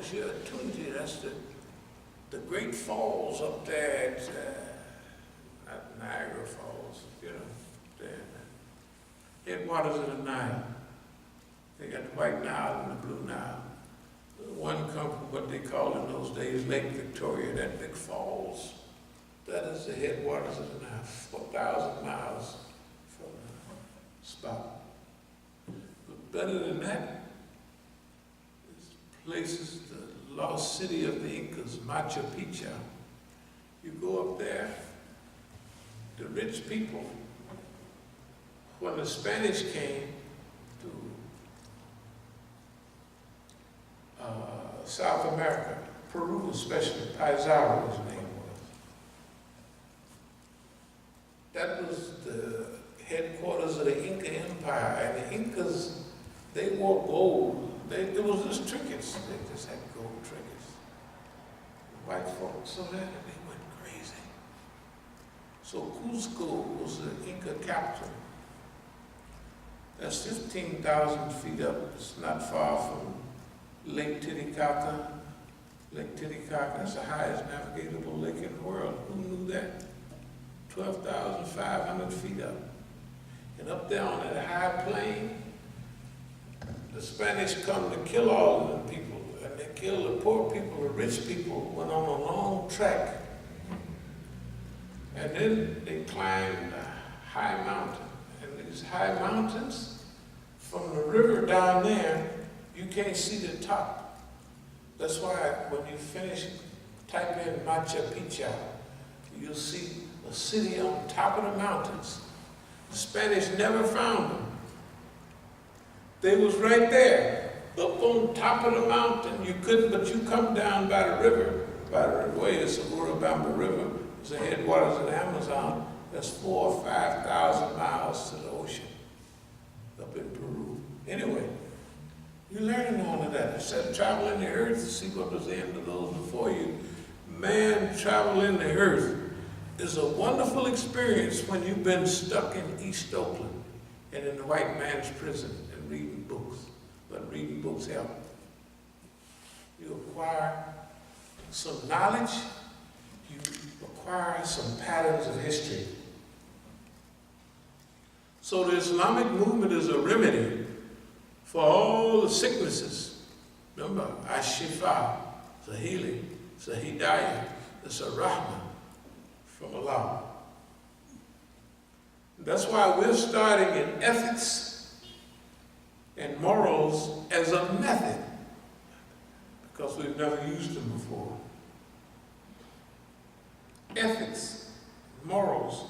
Osha Tunji, that's the great falls up there at Niagara Falls, you know, there. Headwaters of the Nile. They got the White Nile and the Blue Nile. One come from what they called in those days Lake Victoria, that big falls. That is the headwaters of the Nile, 4,000 miles from the spot. But better than that, is places, the lost city of the Incas, Machu Picchu. You go up there, the rich people, when the Spanish came to South America, Peru especially, Pizarro his name was. That was the headquarters of the Inca Empire, and the Incas, they wore gold. It was just trinkets. They just had gold trinkets. The white folks saw that and they went crazy. So Cusco was the Inca capital. That's 15,000 feet up. It's not far from Lake Titicaca. Lake Titicaca is the highest navigable lake in the world. Who knew that? 12,500 feet up. And up there on that high plain, the Spanish come to kill all of them people. And they killed the poor people, the rich people, went on a long trek. And then they climbed a high mountain. And these high mountains, from the river down there, you can't see the top. That's why when you finish, type in Machu Picchu, you'll see a city on top of the mountains. The Spanish never found them. They was right there, up on top of the mountain. You couldn't, but you come down by the river, it's the Urubamba River, it's the headwaters of the Amazon. That's 4,000 or 5,000 miles to the ocean, up in Peru. Anyway, you're learning all of that. Instead of traveling the earth to see what was the end of those before you, man, traveling the earth is a wonderful experience when you've been stuck in East Oakland and in the white man's prison and reading books. But reading books help. You acquire some knowledge, you acquire some patterns of history. So the Islamic movement is a remedy for all the sicknesses. Remember, Ash-Shifa, it's a healing, it's a hidayah, it's a rahmah from Allah. That's why we're starting in ethics and morals as a method, because we've never used them before. Ethics, morals,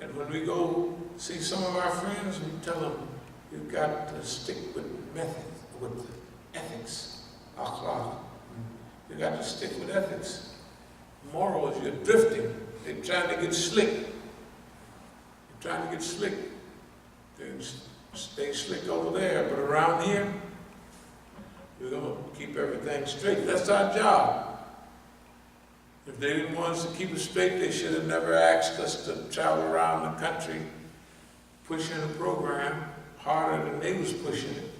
and when we go see some of our friends, we tell them, you've got to stick with methods, with ethics, akhlaq. You've got to stick with ethics. Morals, you're drifting. They're trying to get slick. You're trying to get slick. They stay slick over there, but around here, we're going to keep everything straight. That's our job. If they didn't want us to keep it straight, they should have never asked us to travel around the country pushing a program harder than they was pushing it.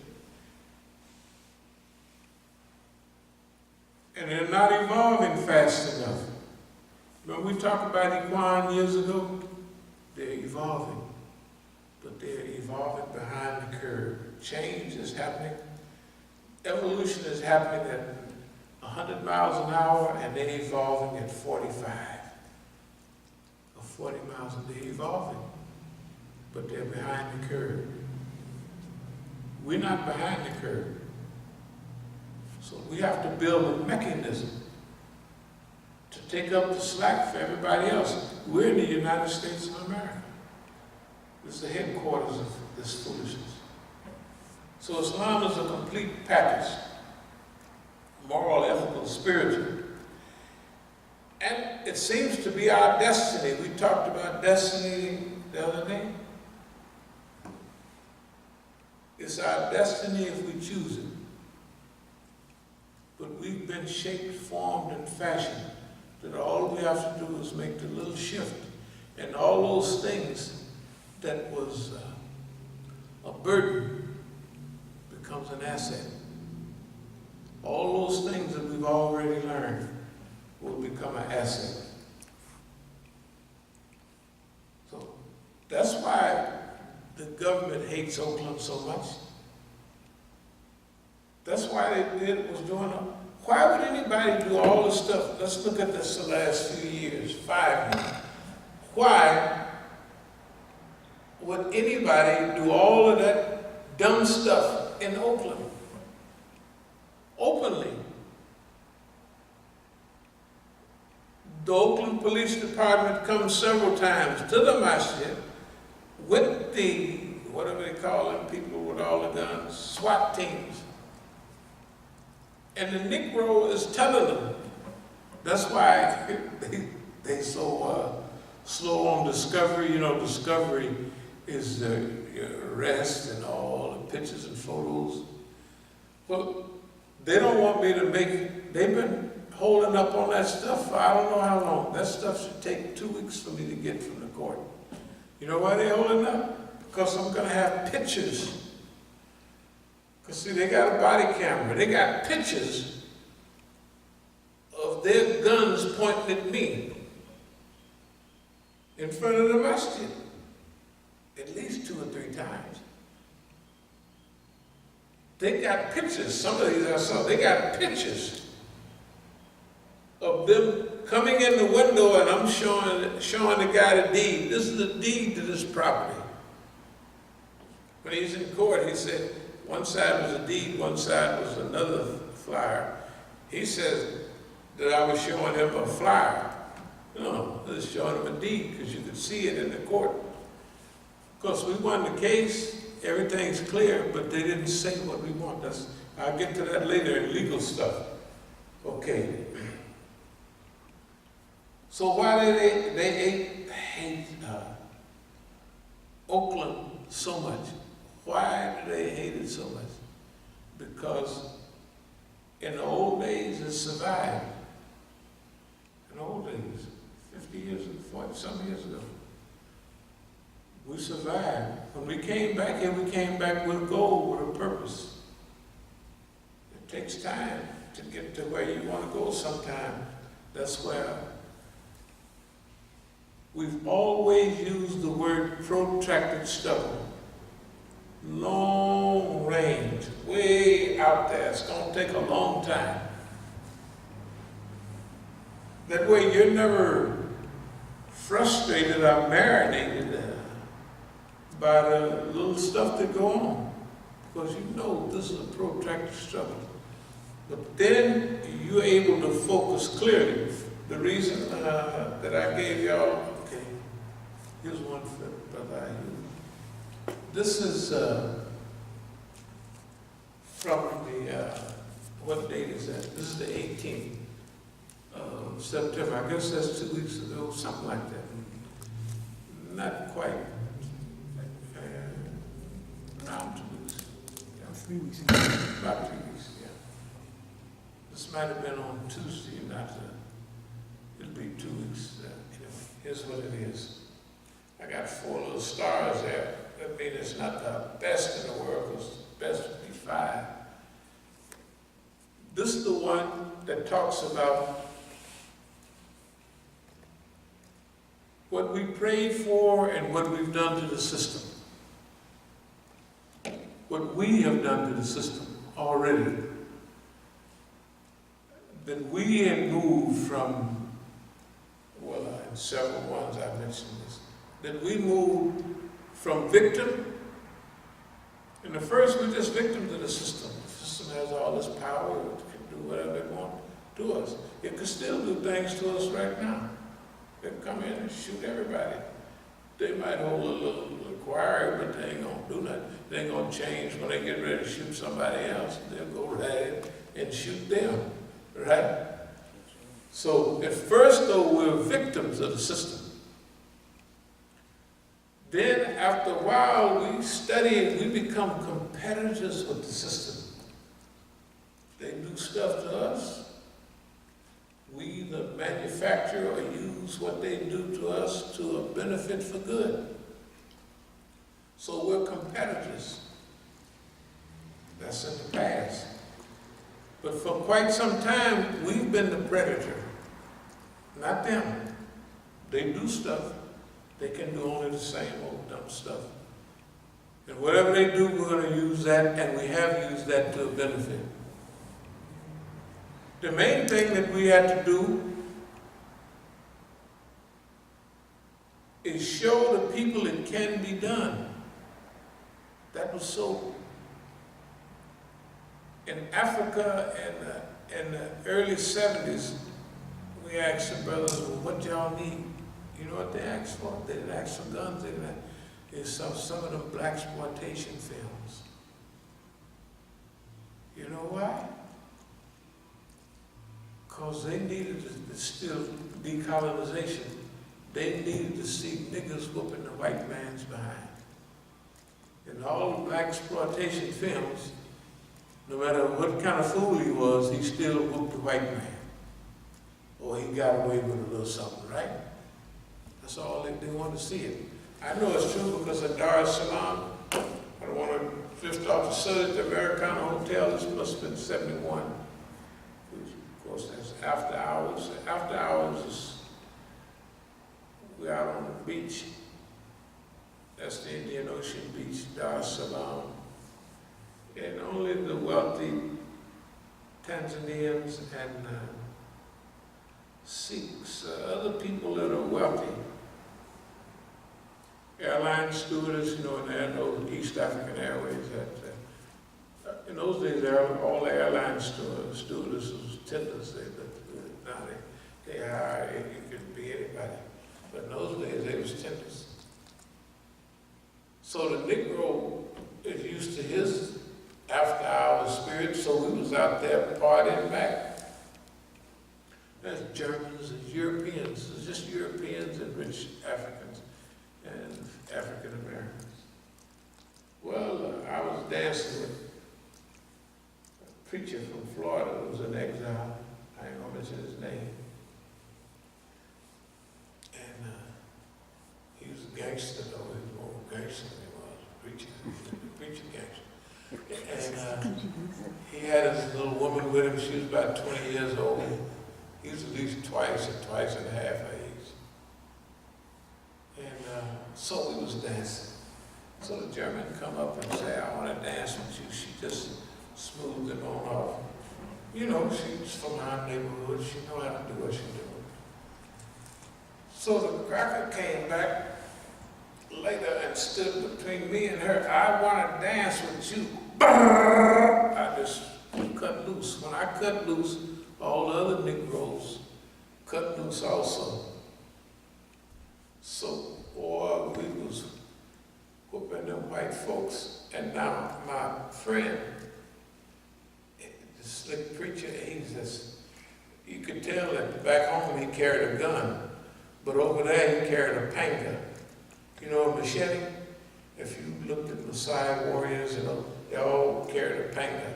And they're not evolving fast enough. When we talked about Equine years ago, they're evolving, but they're evolving behind the curve. Change is happening. Evolution is happening at 100 miles an hour, and they're evolving at 45 or 40 miles a day. Evolving, but they're behind the curve. We're not behind the curve. So we have to build a mechanism to take up the slack for everybody else. We're in the United States of America. This is the headquarters of this foolishness. So Islam is a complete package. Moral, ethical, spiritual. And it seems to be our destiny. We talked about destiny the other day. It's our destiny if we choose it. But we've been shaped, formed, and fashioned that all we have to do is make the little shift. And all those things that was a burden becomes an asset. All those things that we've become an asset. So that's why the government hates Oakland so much. That's why they did what was doing. Why would anybody do all this stuff? Let's look at this the last few years, 5 years. Why would anybody do all of that dumb stuff in Oakland? Openly. The Oakland Police Department comes several times to the Masjid with the, whatever they call them, people with all the guns, SWAT teams. And the Negro is telling them. That's why they so slow on discovery. You know, discovery is your arrest and all the pictures and photos. Well, they don't want me to make, they've been holding up on that stuff for I don't know how long. That stuff should take 2 weeks for me to get from the court. You know why they're holding up? Because I'm going to have pictures. Because see, they got a body camera. They got pictures of their guns pointing at me in front of the masjid at least 2 or 3 times. They got pictures. Some of these I saw, they got pictures of them coming in the window, and I'm showing the guy the deed. This is the deed to this property. When he's in court, he said, one side was a deed, one side was another flyer. He says that I was showing him a flyer. No, I was showing him a deed because you could see it in the court. Of course, we won the case, everything's clear, but they didn't say what we want. I'll get to that later in legal stuff. Okay. So why do they hate Oakland so much? Why do they hate it so much? Because in the old days it survived. In the old days, 50 years, 40 some years ago, we survived. When we came back here, we came back with a goal, with a purpose. It takes time to get to where you want to go sometime. That's where we've always used the word protracted struggle. Long range, way out there. It's going to take a long time. That way you're never frustrated or marinated by the little stuff that go on. Because you know this is a protracted struggle. But then you're able to focus clearly. The reason that I gave y'all, okay, here's one for Brother Ayub. This is from the, what date is that? This is the 18th of September. I guess that's 2 weeks ago, something like that. Not quite, around 2 weeks. Yeah, 3 weeks ago. About 3 weeks, yeah. This might have been on Tuesday, it'll be 2 weeks. Anyway, here's what it is. I got 4 little stars there. That means it's not the best in the world, because the best would be 5. This is the one that talks about what we prayed for and what we've done to the system. What we have done to the system already. That we have moved from, well, in several ones I mentioned this, that we moved from victim, in the first we're just victims of the system. The system has all this power, it can do whatever it wants to us. It can still do things to us right now. They can come in and shoot everybody. They might hold a little inquiry, but they ain't gonna do nothing. They ain't gonna change when they get ready to shoot somebody else. They'll go right in and shoot them, right? So at first though, we're victims of the system. Then after a while, we study and we become competitors with the system. They do stuff to us. We either manufacture or use what they do to us to a benefit for good. So we're competitors. That's in the past. But for quite some time, we've been the predator. Not them. They do stuff. They can do only the same old dumb stuff. And whatever they do, we're going to use that, and we have used that to a benefit. The main thing that we had to do is show the people it can be done. That was so. In Africa in the early 70s, we asked the brothers, well, what y'all need? You know what they asked for? They didn't ask for guns. They saw some of them blaxploitation films. You know why? Because they needed to still decolonization. They needed to see niggas whooping the white man's behind. In all the blaxploitation films, no matter what kind of fool he was, he still whooped the white man. Or he got away with a little something, right? That's all they wanted to see it. I know it's true because at Dar es Salaam, I don't want to Fifth Officer at the Americana Hotel, this must have been 71. Which, of course, that's after hours. After hours is, we're out on the beach. That's the Indian Ocean beach, Dar es Salaam. And only the wealthy Tanzanians and Sikhs, other people that are wealthy, airline stewardess, you know, and there are no East African Airways. In those days, all the airline stewardesses, tenders, now they hire, it could be anybody. But in those days, they was tenders. So the Negro is used to his after-hours spirit, so we was out there partying back. There's Germans and Europeans, it's just Europeans and rich Africans and African Americans. Well, I was dancing with a preacher from Florida who was in exile. I ain't gonna mention his name. And he was a gangster, though. He was more gangster than he was a preacher. Preacher gangster. And he had his little woman with him. She was about 20 years old. He was at least twice and a half her age. And so we was dancing. So the German come up and say, I want to dance with you. She just smoothed it on off. You know, she's from our neighborhood. She know how to do what she do. So the cracker came back later and stood between me and her. I want to dance with you. I just cut loose. When I cut loose, all the other Negroes cut loose also. So, boy, we was whooping them white folks. And now my friend, the slick preacher, you could tell that back home he carried a gun, but over there he carried a panga. You know, a machete? If you looked at Maasai warriors, you know, they all carried a panga,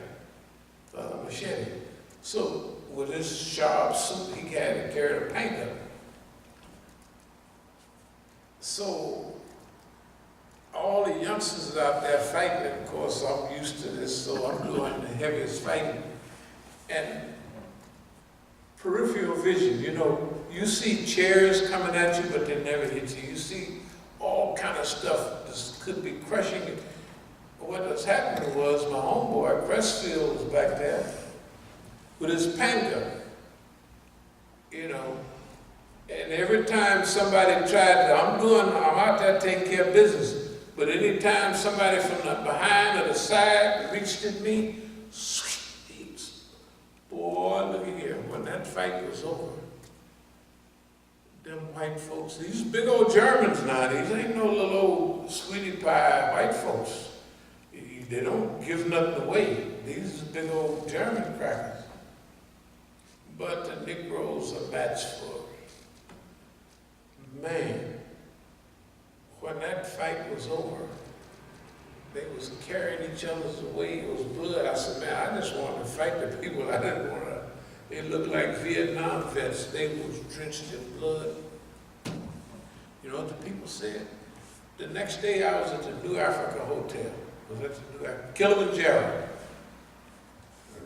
machete. So with his sharp suit, he carried a panga. So all the youngsters out there fighting, of course, I'm used to this, so I'm doing the heaviest fighting. And peripheral vision, you know, you see chairs coming at you, but they never hit you. You see all kind of stuff that could be crushing you. What was happening was my homeboy, Crestfield, was back there with his panga, you know. And every time somebody tried to, I'm out there taking care of business. But any time somebody from the behind or the side reached at me, boy, look at here, when that fight was over, them white folks, these big old Germans now, these ain't no little old sweetie pie white folks. They don't give nothing away. These are big old German crackers. But the Negroes are matched for. Man, when that fight was over, they was carrying each other's away. It was blood. I said, man, I just wanted to fight the people. I didn't want to. They looked like Vietnam vets. They was drenched in blood. You know what the people said? The next day I was at the New Africa Hotel. I was at the New Africa, Kilimanjaro.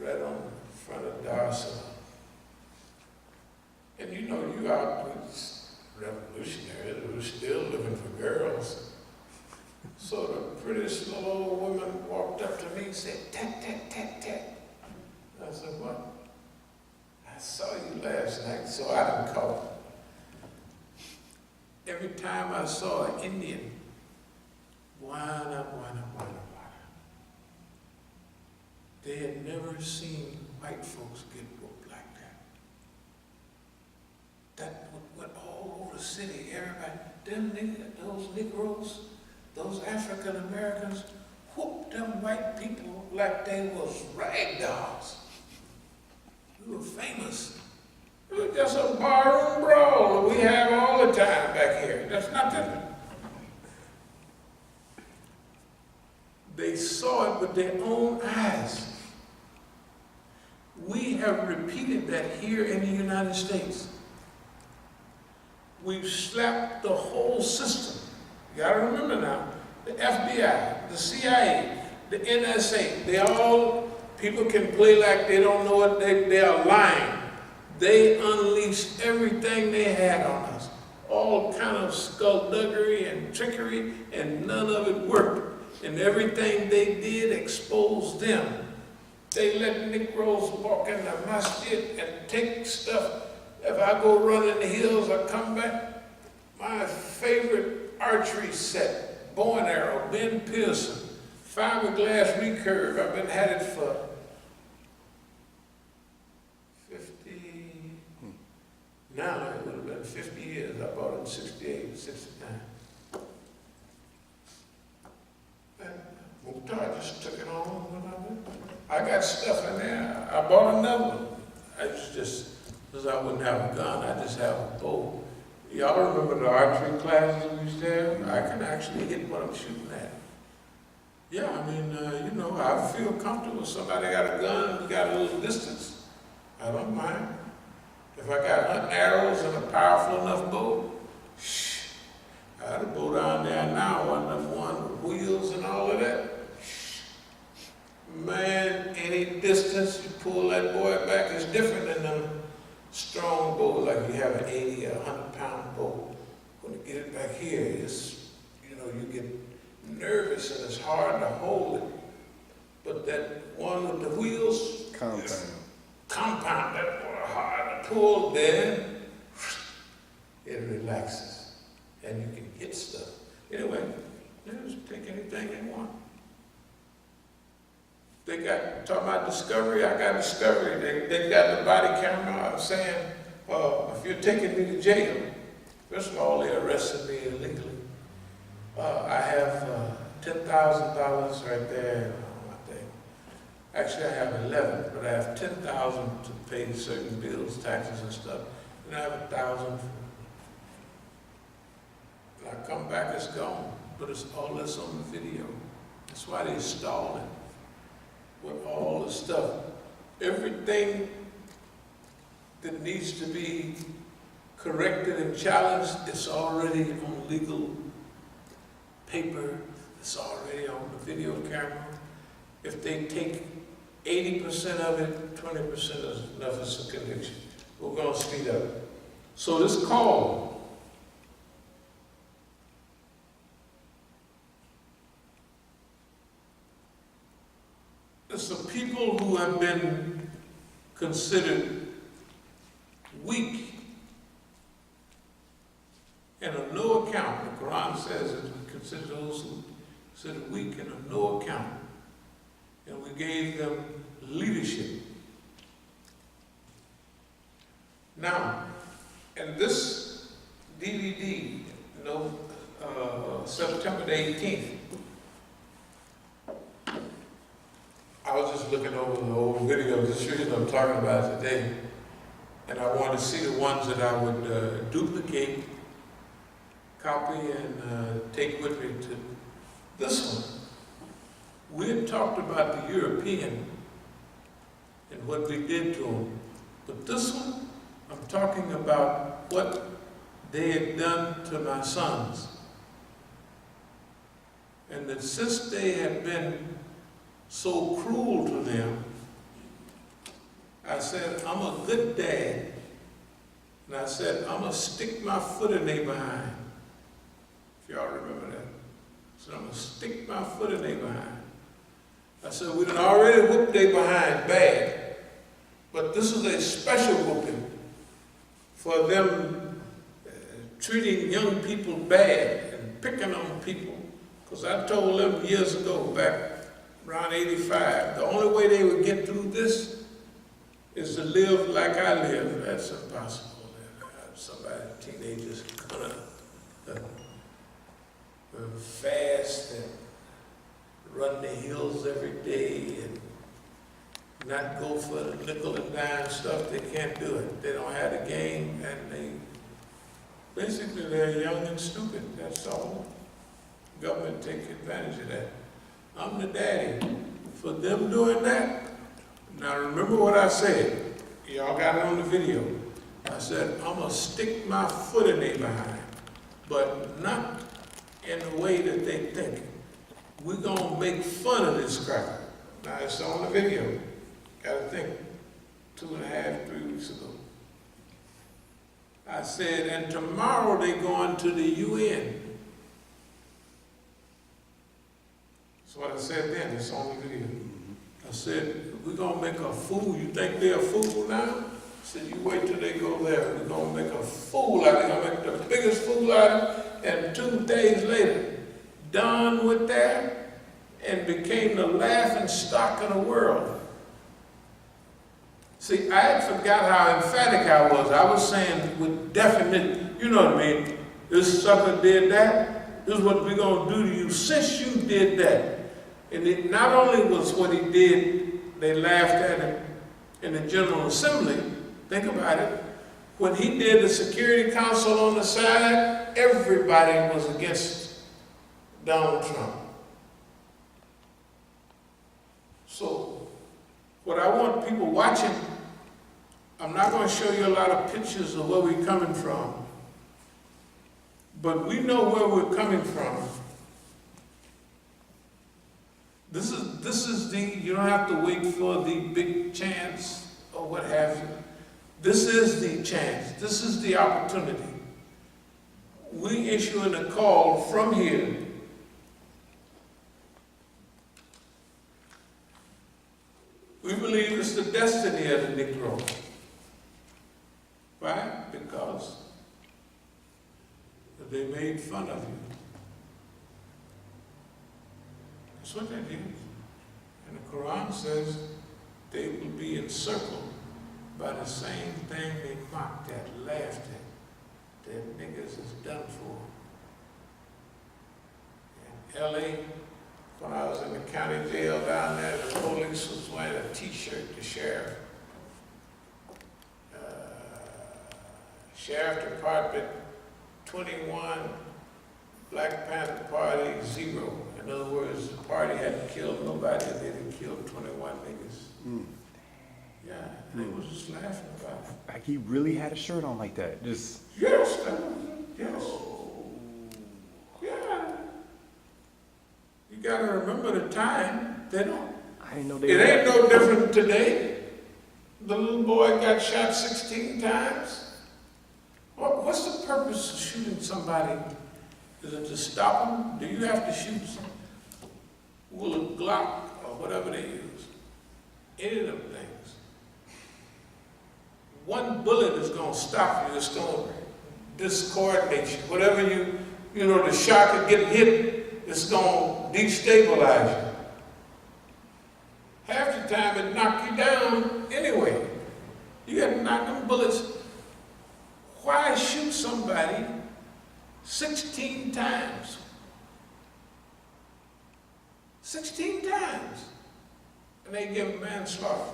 Right on the front of Dar es Salaam. And you know, you out me and said, tat, tat, tat, tat. I said, what? I saw you last night, so I didn't call. Every time I saw an Indian, wana. They had never seen white folks get whooped like that. That went all over the city. Everybody, those Negroes, those African Americans, whooped them white people like they was rag dolls. We were famous. It was just a barroom brawl that we have all the time back here. That's nothing. They saw it with their own eyes. We have repeated that here in the United States. We've slapped the whole system. You gotta remember now, the FBI, the CIA, the NSA, people can play like they don't know it, they are lying. They unleashed everything they had on us. All kind of skullduggery and trickery, and none of it worked. And everything they did exposed them. They let Negroes walk in the Masjid and take stuff. If I go run in the hills, I come back. My favorite archery set, bow and arrow, Ben Pearson, fiberglass recurve. I've been had it for 50, now it would have been 50 years. I bought it in 68, 69. And Musa just took it on when I went. I got stuff in there. I bought another one. I just, because I wouldn't have a gun, I just have a bow. Y'all remember the archery classes we used to have? I can actually hit what I'm shooting at. Yeah, I mean, I feel comfortable if somebody got a gun and we got a little distance. I don't mind. If I got arrows and a powerful enough bow, I had a bow down there now, one with wheels and all of that. Man, any distance you pull that boy back is different than them strong bow, like you have an 80 or 100-pound bow. When you get it back here, it's, you get nervous and it's hard to hold it. But that one with the wheels, compound, that boy hard to pull, then it relaxes and you can hit stuff. Anyway, just take anything they want. They talking about Discovery, I got Discovery. They got the body camera. I'm saying, if you're taking me to jail, first of all, they arrested me illegally. I have $10,000 right there on my thing. Actually, I have 11, but I have 10,000 to pay certain bills, taxes and stuff. And I have 1,000. When I come back, it's gone. But it's all this on the video. That's why they stalled it. With all the stuff, everything that needs to be corrected and challenged, it's already on legal paper, it's already on the video camera. If they take 80% of it, 20% is enough as a conviction. We're going to speed up. So this call, it's the people who have been considered weak and of no account. The Quran says that we consider those who consider weak and of no account. And we gave them leadership. Now, in this DVD, September the 18th, I was just looking over the old video, the series I'm talking about today, and I wanted to see the ones that I would duplicate, copy, and take with me to this one. We had talked about the European and what we did to them, but this one, I'm talking about what they had done to my sons. And that since they had been so cruel to them, I said, I'm a good dad. And I said, I'm going to stick my foot in their behind. If y'all remember that. So I'm going to stick my foot in their behind. I said, we done already whooped they behind bad, but this is a special whooping for them treating young people bad and picking on people. Because I told them years ago, back around 85, the only way they would get through this is to live like I live. That's impossible. Somebody, teenagers, gonna fast and run the hills every day and not go for the nickel and dime stuff. They can't do it. They don't have the game, and basically they're young and stupid. That's all. Government take advantage of that. I'm the daddy. For them doing that, now remember what I said. Y'all got it on the video. I said, I'm gonna stick my foot in their behind, but not in the way that they think. We're gonna make fun of this crowd. Now it's on the video. Gotta think, 2.5, 3 weeks ago. I said, and tomorrow they going to the UN. That's what I said then, it's on the video. I said, we're gonna make a fool. You think they're a fool now? I said, you wait till they go there. We're gonna make a fool out of them. Gonna make the biggest fool out of them. And 2 days later, done with that and became the laughing stock of the world. See, I had forgot how emphatic I was. I was saying with definite, you know what I mean? This sucker did that. This is what we're gonna do to you since you did that. And it not only was what he did, they laughed at him in the General Assembly. Think about it. When he did the Security Council on the side, everybody was against Donald Trump. So, what I want people watching, I'm not going to show you a lot of pictures of where we're coming from, but we know where we're coming from. This is the, you don't have to wait for the big chance or what have you. This is the chance. This is the opportunity. We issuing a call from here. We believe it's the destiny of the Negro. Why? Because they made fun of you. That's what that is. And the Quran says they will be encircled by the same thing they mocked at, laughed at, that niggas is done for. In LA, when I was in the county jail down there, the police was wearing a t-shirt, the sheriff. Sheriff Department, 21, Black Panther Party, 0. In other words, the party hadn't killed nobody, they didn't kill 21 niggas. Yeah, and they was just laughing about it. Like he really had a shirt on like that, just... Yes, that was it, yes. Yeah. You gotta remember the time, they don't. I didn't know they It ain't no different today. The little boy got shot 16 times. What's the purpose of shooting somebody? Is it to stop them? Do you have to shoot some? Will a Glock or whatever they use? Any of them things. One bullet is going to stop you. It's going to discoordinate you. Whatever you know, the shock of getting hit, it's going to destabilize you. Half the time it knock you down anyway. You got to knock them bullets. Why shoot somebody 16 times? 16 times. And they give a manslaughter.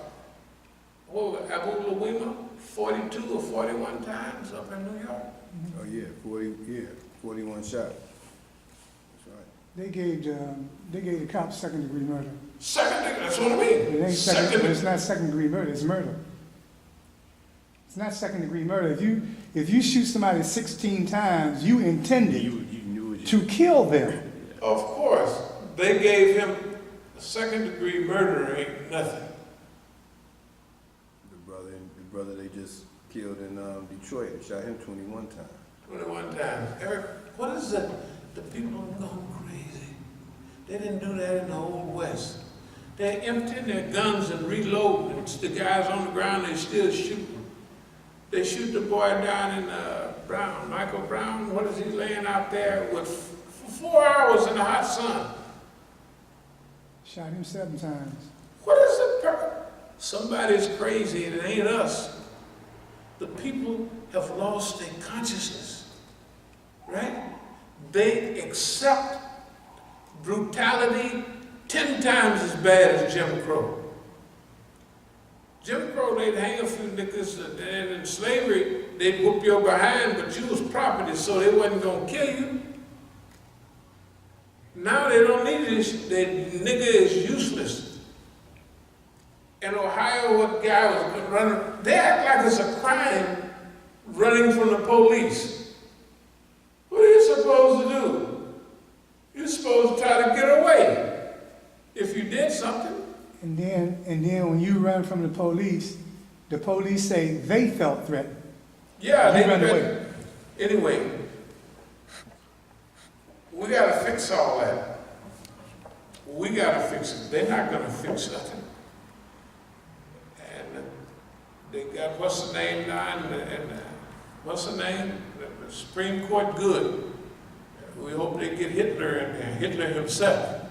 What, abdul-alim, 42 or 41 times up in New York? Oh yeah, 41 shots. That's right. They gave the cops second-degree murder. Second degree, that's what I mean. It ain't Second it's not second-degree murder, it's murder. It's not second-degree murder. If you shoot somebody 16 times, you intended You knew it. to kill them. Of course, they gave him a second-degree murder ain't nothing. The brother they just killed in Detroit, they shot him 21 times. 21 times. Eric, what is it? The people are going crazy. They didn't do that in the Old West. They're emptying their guns and reloading. It's the guys on the ground, they still shooting. They shoot the boy down in Brown, Michael Brown. What is he laying out there with for 4 hours in the hot sun? Shot him 7 times. What is the purpose? Somebody's crazy and it ain't us. The people have lost their consciousness, right? They accept brutality 10 times as bad as Jim Crow. Jim Crow, they'd hang a few niggas, and in slavery, they'd whoop your behind, but you was property, so they wasn't gonna kill you. Now they don't need this, that nigga is useless. In Ohio, what guy was running, they act like it's a crime running from the police. What are you supposed to do? You're supposed to try to get away if you did something. And then when you run from the police say they felt threatened. Yeah, You they run away. Anyway, we gotta fix all that. We gotta fix it. They're not gonna fix nothing. And they got, what's the name now? What's the name? The Supreme Court good. We hope they get Hitler in there, Hitler himself.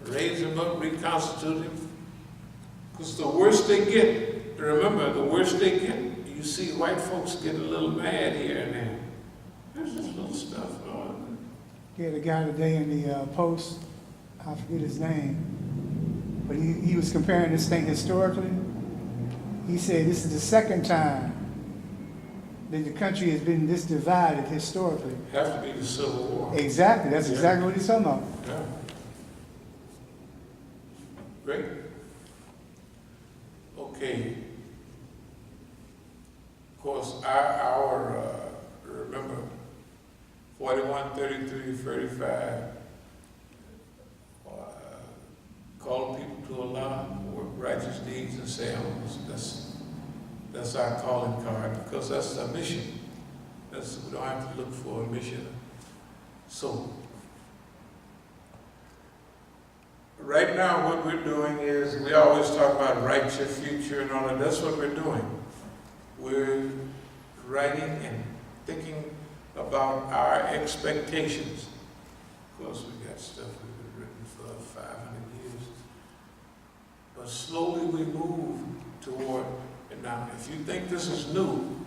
Raise him up, reconstitute him. Because the worse they get, remember, the worse they get, you see white folks get a little mad here and there. There's this little stuff. He had a guy today in the Post, I forget his name, but he was comparing this thing historically. He said this is the second time that the country has been this divided historically. Have to be the Civil War. Exactly, that's exactly what he's talking about. Yeah. Great. Okay. Of course, our remember, 41, 33, 35, call people to Allah, work righteous deeds and sales. That's our calling card, because that's our mission. We don't have to look for a mission. So, right now what we're doing is, we always talk about write your future and all that. That's what we're doing. We're writing and thinking about our expectations. Of course, we got stuff we've written for 500 years. But slowly we move toward, and now if you think this is new,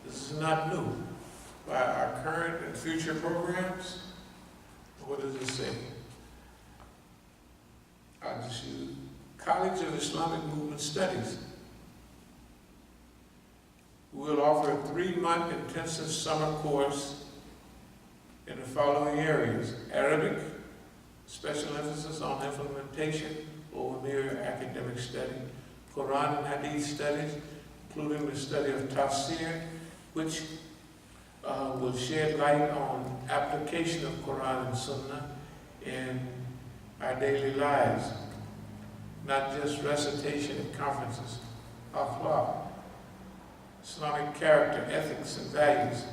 this is not new. By our current and future programs, what does it say? I'll just use College of Islamic Movement Studies. We'll offer a 3-month intensive summer course in the following areas: Arabic, special emphasis on implementation over mere academic study; Quran and Hadith studies, including the study of tafsir, which will shed light on application of Quran and Sunnah in our daily lives, not just recitation at conferences. Akhlaq, Islamic character, ethics, and values;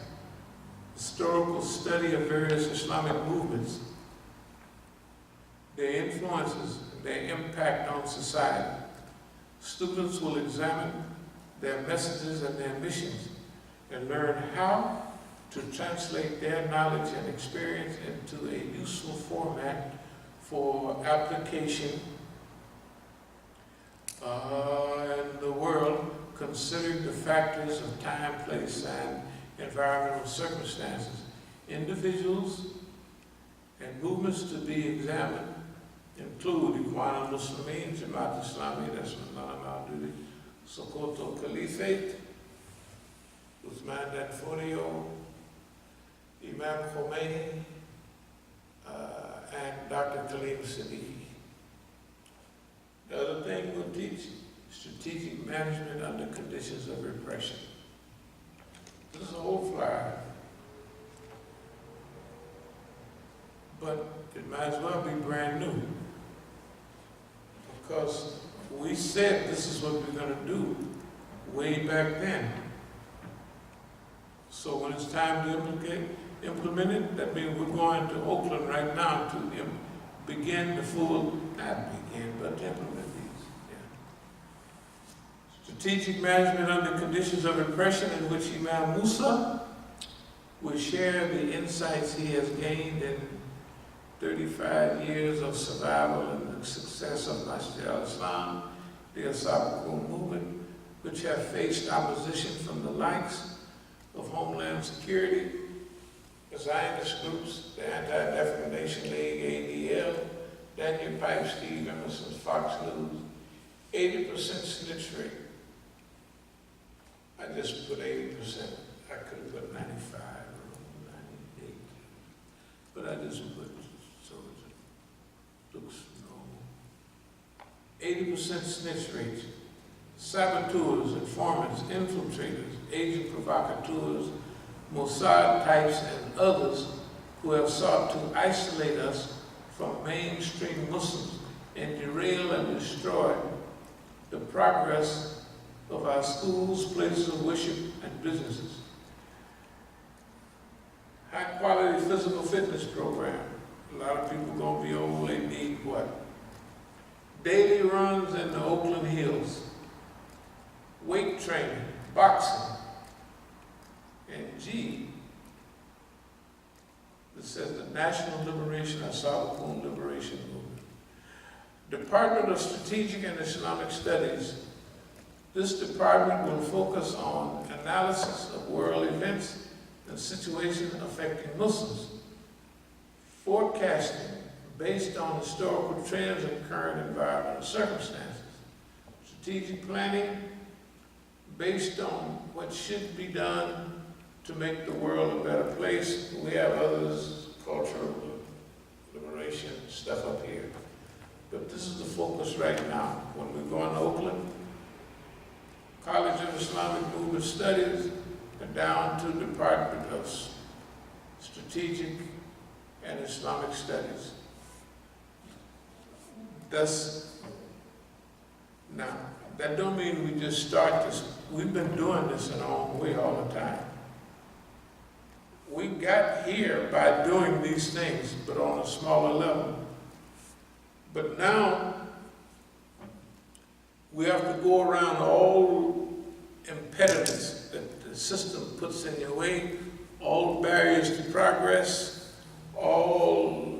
historical study of various Islamic movements, their influences, their impact on society. Students will examine their messages and their missions and learn how to translate their knowledge and experience into a useful format for application in the world, considering the factors of time, place, and environmental circumstances. Individuals and movements to be examined include Ikhwan al-Muslimin, Jamaat Islami, that's Maulana Maududi, Sokoto Caliphate, Uthman Danfodio, Imam Khomeini, and Dr. Khalil Siddiqui. The other thing we'll teach, strategic management under conditions of repression. This is a whole flyer. But it might as well be brand new. Because we said this is what we're going to do way back then. So when it's time to implement it, that means we're going to Oakland right now to begin the full, not begin, but to implement Strategic management under conditions of repression, in which Imam Musa will share the insights he has gained in 35 years of survival and the success of Masjid al-Islam, the As-Sabiqun movement, which have faced opposition from the likes of Homeland Security, the Zionist groups, the Anti-Defamation League, ADL, Daniel Pipe, Steve Emerson's Fox News, 80% snitch rate. I just put 80%. I could have put 95 or 98, but I just put so it looks normal. 80% snitch rate. Saboteurs, informants, infiltrators, agent provocateurs, Mossad types, and others who have sought to isolate us from mainstream Muslims and derail and destroy the progress of our schools, places of worship, and businesses. High quality physical fitness program. A lot of people gonna be old, they need what? Daily runs in the Oakland Hills. Weight training, boxing, and G, this says the National Liberation, As-Sabiqun Liberation Movement. Department of Strategic and Islamic Studies. This department will focus on analysis of world events and situations affecting Muslims, forecasting based on historical trends and current environmental circumstances, strategic planning based on what should be done to make the world a better place. We have others, cultural liberation, stuff up here. But this is the focus right now. When we go into Oakland, College of Islamic Movement Studies, and down to Department of Strategic and Islamic Studies. Now, that don't mean we just start this. We've been doing this in our own way all the time. We got here by doing these things, but on a smaller level. But now, we have to go around all impediments that the system puts in your way, all barriers to progress, all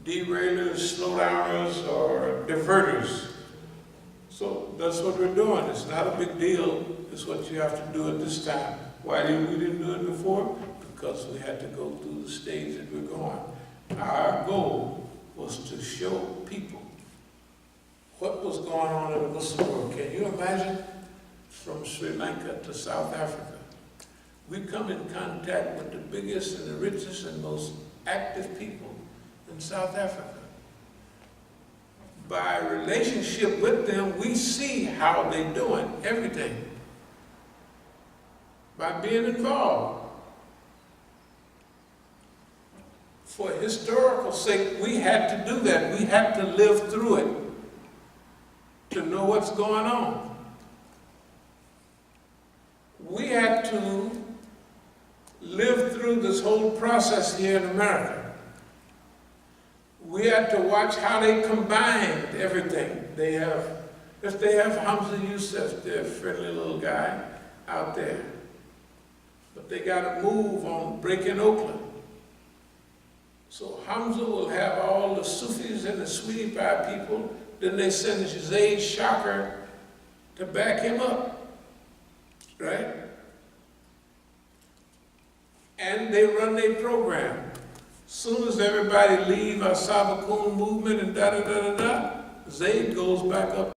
derailers, slowdowners, or diverters. So that's what we're doing. It's not a big deal. It's what you have to do at this time. Why didn't we do it before? Because we had to go through the stage that we're going. Our goal was to show people what was going on in the Muslim world. Can you imagine from Sri Lanka to South Africa? We come in contact with the biggest and the richest and most active people in South Africa. By relationship with them, we see how they're doing everything. By being involved. For historical sake, we had to do that. We had to live through it to know what's going on. We had to live through this whole process here in America. We had to watch how they combined everything. If they have Hamza Youssef, they're a friendly little guy out there. But they got to move on breaking Oakland. So Hamza will have all the Sufis and the Sweetie Pie people. Then they send Zayd Shocker to back him up, right? And they run their program. Soon as everybody leave our As-Sabiqun movement and da-da-da-da-da, Zayd goes back up